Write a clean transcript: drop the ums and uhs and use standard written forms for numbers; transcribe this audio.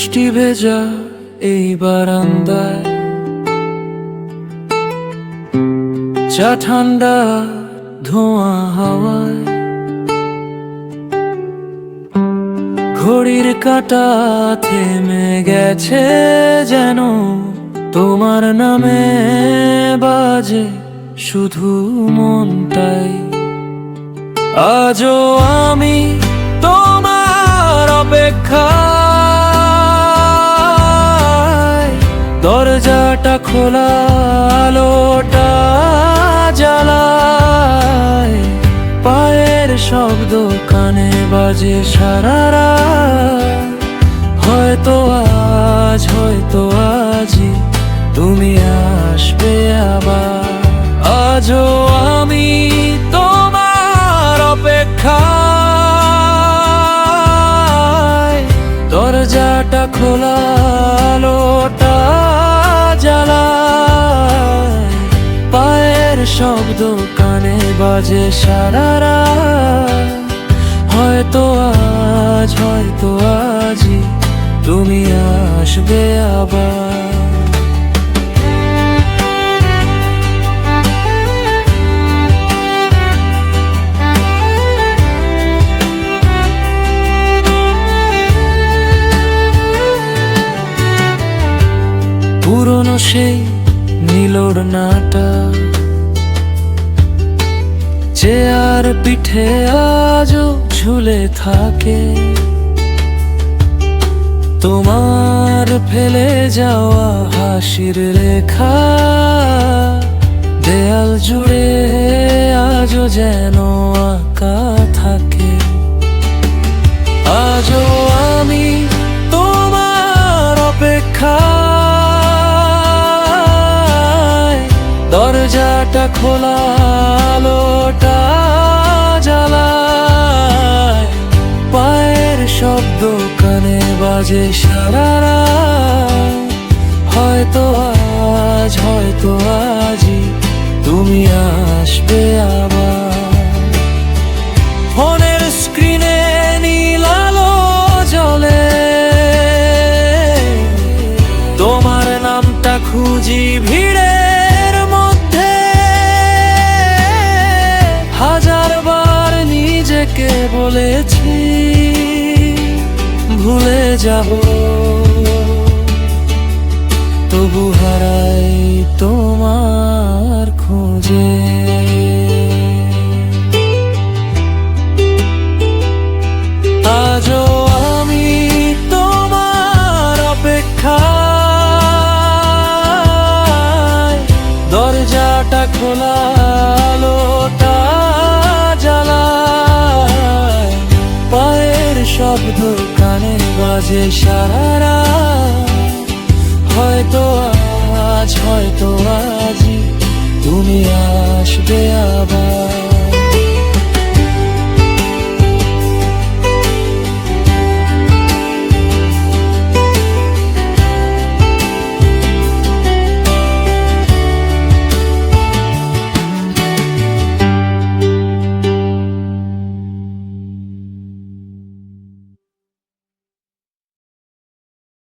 বৃষ্টি ভেজা এই বারান্দায়, চা ঠান্ডা ধোঁয়া হাওয়ায়, ঘড়ির কাঁটা থেমে গেছে যেন তোমার নামে বাজে শুধু মনটাই। আজও আমি তোমার অপেক্ষায়, দরজাটা খোলা আলোটা জ্বালায়, পায়ের শব্দ কানে বাজে সারা রাত। হয়তো আজ হয়তো আজই তুমি আসবে আবার। আজও আমি তোমার অপেক্ষায়, দরজাটা খোলা আলোটা জ্বালায়, পায়ের শব্দ কানে বাজে সারা রাত। হয়তো আজ হয়তো আজই তুমি আসবে আবার। পুরনো সেই নীলোর নাটা, চেয়ার পিঠে আজও ঝুলে থাকে, তোমার ফেলে যাওয়া হাসির রেখা দেয়াল জুড়ে আজও যেন আঁকা থাকে। আজও আমি তোমার অপেক্ষায়, দরজাটা খোলা আলোটা জ্বালায়, পায়ের শব্দ কানে বাজে সারা রাত। হয়তো আজ হয়তো আজই তুমি আসবে আবার। ফোনের স্ক্রিনে নীল আলো জ্বলে, তোমার নামটা খুঁজি ভিড়ের মধ্যে, হাজারবার নিজেকে বলেছি ভুলে যাব, তবু হারাই তোমার খোঁজে। আজও আমি তোমার অপেক্ষায়, দরজাটা খোলা আলোটা জ্বালায়, পায়ের শব্দ কানে বাজে সারা রাত। হয়তো আজ হয়তো আজই তুমি আসবে আবার।